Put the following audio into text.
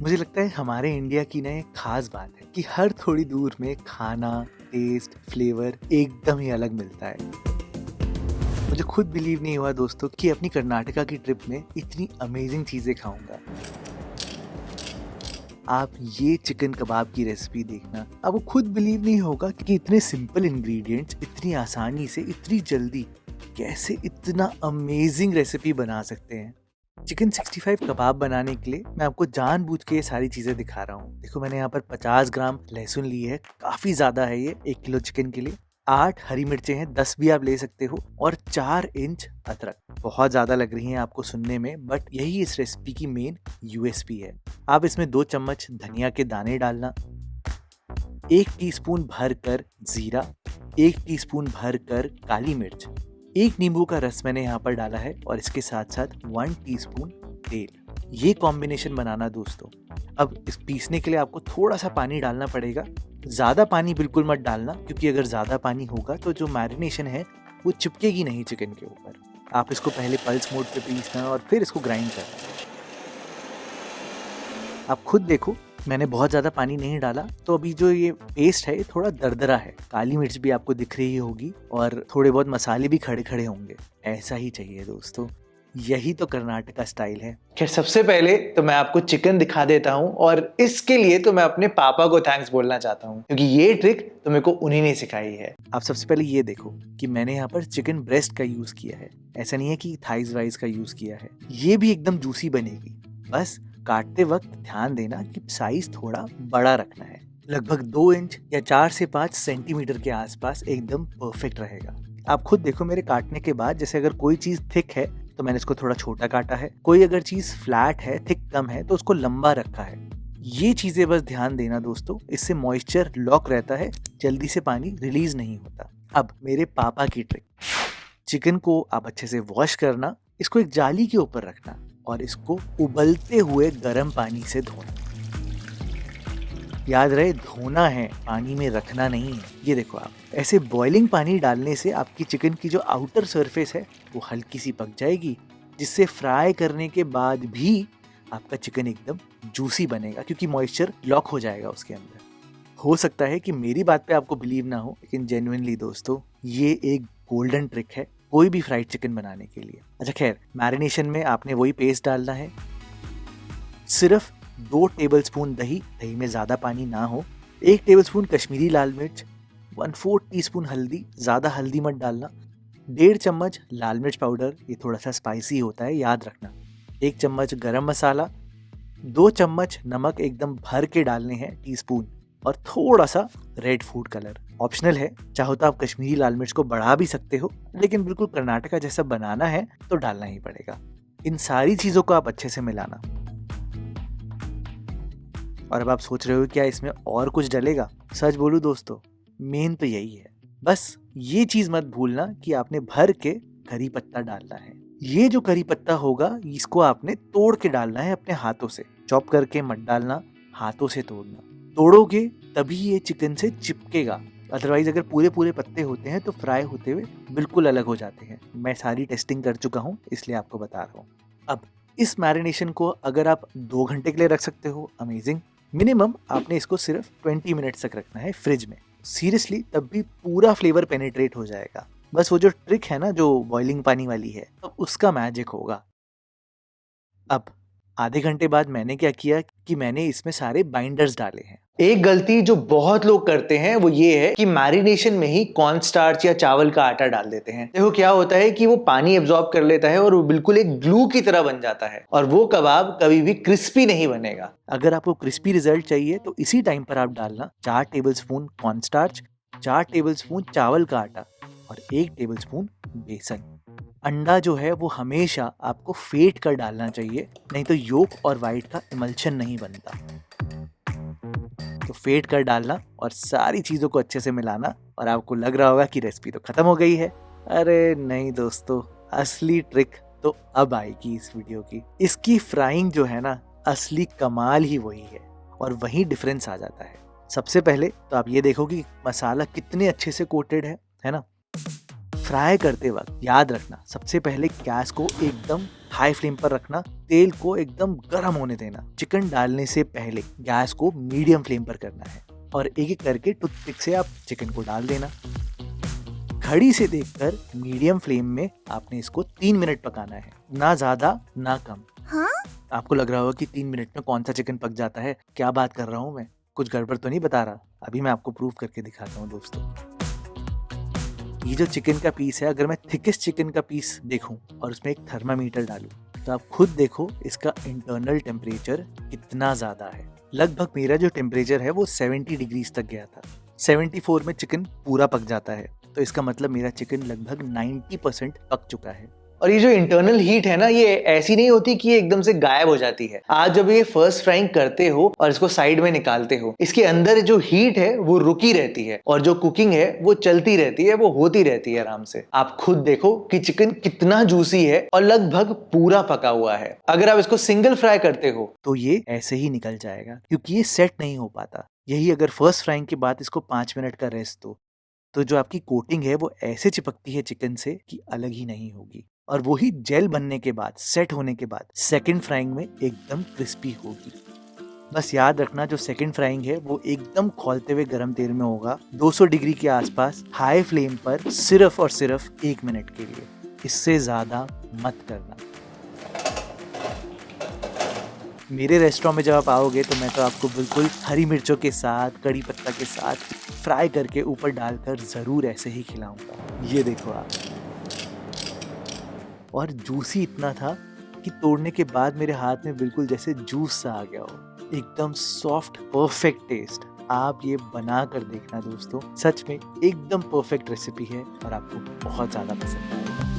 मुझे लगता है हमारे इंडिया की ना एक खास बात है कि हर थोड़ी दूर में खाना, टेस्ट, फ्लेवर एकदम ही अलग मिलता है। मुझे खुद बिलीव नहीं हुआ दोस्तों कि अपनी कर्नाटका की ट्रिप में इतनी अमेजिंग चीजें खाऊंगा। आप ये चिकन कबाब की रेसिपी देखना, आपको खुद बिलीव नहीं होगा कि इतने सिंपल इंग्रेडिएंट्स इतनी आसानी से इतनी जल्दी कैसे इतना अमेजिंग रेसिपी बना सकते हैं। चिकन 65 कबाब बनाने के लिए मैं आपको जानबूझ के ये सारी चीज़ें दिखा रहा हूँ। देखो मैंने यहाँ पर 50 ग्राम लहसुन ली है, काफ़ी ज़्यादा है ये 1 किलो चिकन के लिए। 8 हरी मिर्चें हैं, 10 भी आप ले सकते हो, और 4 इंच अदरक। बहुत ज़्यादा लग रही हैं आपको सुनने में, बट यही इस रेसिपी की मेन यूएसपी है। आप इसमें 2 चम्मच धनिया के दाने डालना, 1 टीस्पून भर कर जीरा, 1 टीस्पून भर कर काली मिर्च, 1 नींबू का रस मैंने यहाँ पर डाला है, और इसके साथ साथ 1 टीस्पून तेल। ये कॉम्बिनेशन बनाना दोस्तों। अब इस पीसने के लिए आपको थोड़ा सा पानी डालना पड़ेगा। ज़्यादा पानी बिल्कुल मत डालना, क्योंकि अगर ज़्यादा पानी होगा तो जो मैरिनेशन है वो चिपकेगी नहीं चिकन के ऊपर। आप इसको पहले पल्स मोड पे पीसना और फिर इसको ग्राइंड करना। आप खुद देखो, मैंने बहुत ज़्यादा पानी नहीं डाला, तो अभी जो ये पेस्ट है ये थोड़ा दरदरा है। काली मिर्च भी आपको दिख रही होगी और थोड़े बहुत मसाले भी खड़े खड़े होंगे। ऐसा ही चाहिए दोस्तों, यही तो कर्नाटका स्टाइल है। खैर सबसे पहले तो मैं आपको चिकन दिखा देता हूँ, और इसके लिए तो मैं अपने पापा को थैंक्स बोलना चाहता हूँ, क्योंकि ये ट्रिक तो मेरे को उन्हीं ने सिखाई है। आप सबसे पहले ये देखो कि मैंने यहाँ पर चिकन ब्रेस्ट का यूज किया है। ऐसा नहीं है कि थाइज वाइज का यूज किया है। ये भी एकदम जूसी बनेगी। बस काटते वक्त ध्यान देना कि साइज थोड़ा बड़ा रखना है। लगभग 2 इंच या 4 से 5 सेंटीमीटर के आसपास एकदम परफेक्ट रहेगा। आप खुद देखो मेरे काटने के बाद, जैसे अगर कोई चीज थिक है तो मैंने इसको थोड़ा छोटा काटा है, कोई अगर चीज फ्लैट है, थिक कम है, तो उसको लंबा रखा है। ये चीजें बस ध्यान देना दोस्तों, इससे मॉइस्चर लॉक रहता है, जल्दी से पानी रिलीज नहीं होता। अब मेरे पापा की ट्रिक, चिकन को आप अच्छे से वॉश करना, इसको एक जाली के ऊपर रखना और इसको उबलते हुए गर्म पानी से धोना। याद रहे, धोना है, पानी में रखना नहीं है। ये देखो, आप ऐसे बॉइलिंग पानी डालने से आपकी चिकन की जो आउटर सरफेस है वो हल्की सी पक जाएगी, जिससे फ्राई करने के बाद भी आपका चिकन एकदम जूसी बनेगा, क्योंकि मॉइस्चर लॉक हो जाएगा उसके अंदर। हो सकता है कि मेरी बात पे आपको बिलीव ना हो, लेकिन जेन्युइनली दोस्तों ये एक गोल्डन ट्रिक है कोई भी फ्राइड चिकन बनाने के लिए। अच्छा खैर, मैरिनेशन में आपने वही पेस्ट डालना है। सिर्फ 2 टेबलस्पून दही में ज़्यादा पानी ना हो, 1 टेबलस्पून कश्मीरी लाल मिर्च, 1/4 टीस्पून हल्दी, ज़्यादा हल्दी मत डालना, 1.5 चम्मच लाल मिर्च पाउडर, ये थोड़ा सा स्पाइसी होता है याद रखना, 1 चम्मच गरम मसाला, 2 चम्मच नमक एकदम भर के डालने हैं टीस्पून, और थोड़ा सा रेड फूड कलर। ऑप्शनल है, चाहो तो आप कश्मीरी लाल मिर्च को बढ़ा भी सकते हो, लेकिन बिल्कुल कर्नाटका जैसा बनाना है तो डालना ही पड़ेगा। इन सारी चीज़ों को आप अच्छे से मिलाना। और अब आप सोच रहे हो क्या इसमें और कुछ डलेगा? सच बोलूं दोस्तों, मेन तो यही है। बस ये चीज़ मत भूलना कि आपने भर के करी पत्ता डालना है। ये जो करी पत्ता होगा इसको आपने तोड़ के डालना है अपने हाथों से, चॉप करके मत डालना, हाथों से तोड़ना। तोड़ोगे तभी ये चिकन से चिपकेगा, अदरवाइज अगर पूरे पूरे पत्ते होते हैं तो फ्राई होते हुए बिल्कुल अलग हो जाते हैं। मैं सारी टेस्टिंग कर चुका हूँ, इसलिए आपको बता रहा हूँ। अब इस मैरिनेशन को अगर आप 2 घंटे के लिए रख सकते हो, अमेजिंग। मिनिमम आपने इसको सिर्फ 20 मिनट्स तक रखना है फ्रिज में। सीरियसली, तब भी पूरा फ्लेवर पेनिट्रेट हो जाएगा। बस वो जो ट्रिक है ना, जो बॉइलिंग पानी वाली है, तो उसका मैजिक होगा। अब आधे घंटे बाद मैंने क्या किया कि मैंने इसमें सारे बाइंडर्स डाले हैं। एक गलती जो बहुत लोग करते हैं वो ये है कि मैरिनेशन में ही कॉर्न स्टार्च या चावल का आटा डाल देते हैं। देखो क्या होता है कि वो पानी एब्जॉर्ब कर लेता है और वो बिल्कुल एक ग्लू की तरह बन जाता है, और वो कबाब कभी भी क्रिस्पी नहीं बनेगा। अगर आपको क्रिस्पी रिजल्ट चाहिए तो इसी टाइम पर आप डालना 4 टेबलस्पून कॉर्न स्टार्च, 4 टेबलस्पून चावल का आटा और 1 टेबलस्पून बेसन। अंडा जो है वो हमेशा आपको फेंट कर डालना चाहिए, नहीं तो योक और वाइट का इमल्शन नहीं बनता। तो फेंट कर डालना और सारी चीज़ों को अच्छे से मिलाना, और आपको लग रहा होगा कि रेसिपी तो खत्म हो गई है। अरे नहीं दोस्तों, असली ट्रिक तो अब आएगी इस वीडियो की। इसकी फ्राइंग जो है ना, असली कमाल ही वही है, और वही डिफरेंस आ जाता है। सबसे पहले तो आप ये देखो कि मसाला कितने अच्छे से कोटेड है ना। फ्राई करते वक्त याद रखना, सबसे पहले गैस को एकदम हाई फ्लेम पर रखना, तेल को एकदम गर्म होने देना। चिकन डालने से पहले गैस को मीडियम फ्लेम पर करना है और एक एक करके टूथपिक से आप चिकन को डाल देना। घड़ी से देखकर मीडियम फ्लेम में आपने इसको 3 मिनट पकाना है, ना ज्यादा ना कम। हाँ? आपको लग रहा होगा कि 3 मिनट में कौन सा चिकन पक जाता है, क्या बात कर रहा हूँ मैं, कुछ गड़बड़ तो नहीं बता रहा? अभी मैं आपको प्रूव करके दिखाता हूँ दोस्तों। ये जो चिकन का पीस है, अगर मैं थिकेस्ट चिकन का पीस देखूं और उसमें एक थर्मामीटर डालूं तो आप खुद देखो इसका इंटरनल टेम्परेचर कितना ज्यादा है। लगभग मेरा जो टेम्परेचर है वो 70 डिग्रीज तक गया था। 74 में चिकन पूरा पक जाता है, तो इसका मतलब मेरा चिकन लगभग 90% पक चुका है। और ये जो इंटरनल हीट है ना, ये ऐसी नहीं होती कि ये एकदम से गायब हो जाती है। आज जब ये फर्स्ट फ्राइंग करते हो और इसको साइड में निकालते हो, इसके अंदर जो हीट है वो रुकी रहती है और जो कुकिंग है वो चलती रहती है, वो होती रहती है आराम से। आप खुद देखो कि चिकन कितना जूसी है और लगभग पूरा पका हुआ है। अगर आप इसको सिंगल फ्राई करते हो तो ये ऐसे ही निकल जाएगा, क्योंकि ये सेट नहीं हो पाता। यही अगर फर्स्ट फ्राइंग के बाद इसको 5 मिनट का रेस्ट दो तो जो आपकी कोटिंग है वो ऐसे चिपकती है चिकन से कि अलग ही नहीं होगी, और वही जेल बनने के बाद, सेट होने के बाद सेकंड फ्राइंग में एकदम क्रिस्पी होगी। बस याद रखना, जो सेकंड फ्राइंग है वो एकदम खौलते हुए गर्म तेल में होगा, 200 डिग्री के आसपास हाई फ्लेम पर, सिर्फ और सिर्फ 1 मिनट के लिए। इससे ज्यादा मत करना। मेरे रेस्टोरेंट में जब आप आओगे तो मैं तो आपको बिल्कुल हरी मिर्चों के साथ, कड़ी पत्ता के साथ फ्राई करके ऊपर डालकर ज़रूर ऐसे ही खिलाऊंगा। ये देखो आप। और जूसी इतना था कि तोड़ने के बाद मेरे हाथ में बिल्कुल जैसे जूस सा आ गया हो। एकदम सॉफ्ट, परफेक्ट टेस्ट। आप ये बना कर देखना दोस्तों, सच में एकदम परफेक्ट रेसिपी है और आपको बहुत ज़्यादा पसंद आएगा।